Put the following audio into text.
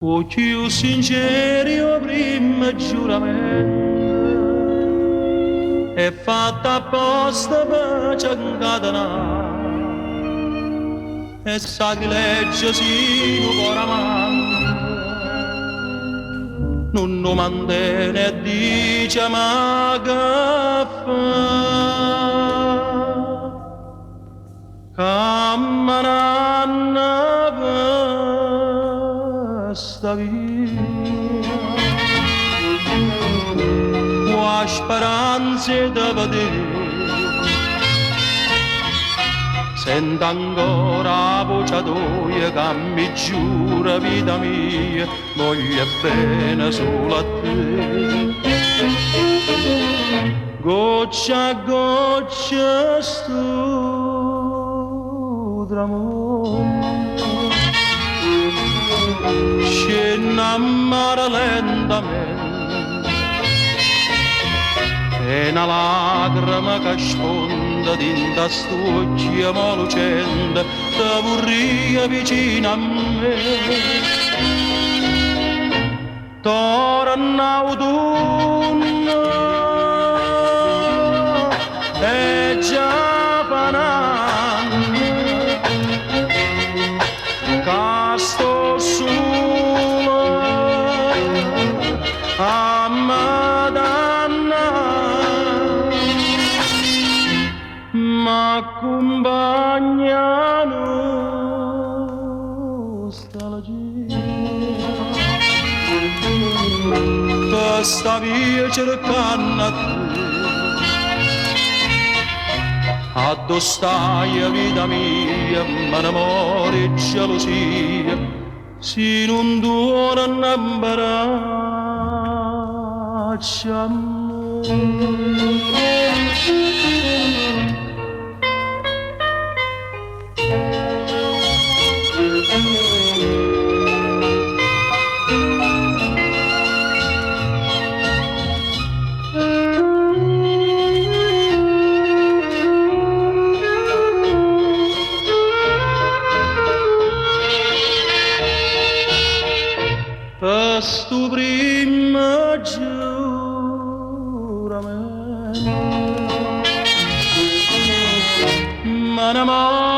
Occhi sinceri o prima giuramento è fatta apposta per ci incatenare e sacrileggia si non cuore amante non lo mantiene e dice ma che fa camminando per sta via qua speranze da vedere sento ancora la voce tua che mi giura vita mia voglio bene solo a te goccia a goccia sto tramonto scende a mare lentamente e una lacrima che sfonda dinta st'occhio lucente te vorria vicino a me torna autunno e già fananno che sto solo a Madonna m'accompagnano sta la per sta via cercando a te addo stai vita mia ma l'amore e gelosia si non duolano abbraccia per sto primo giuramento ma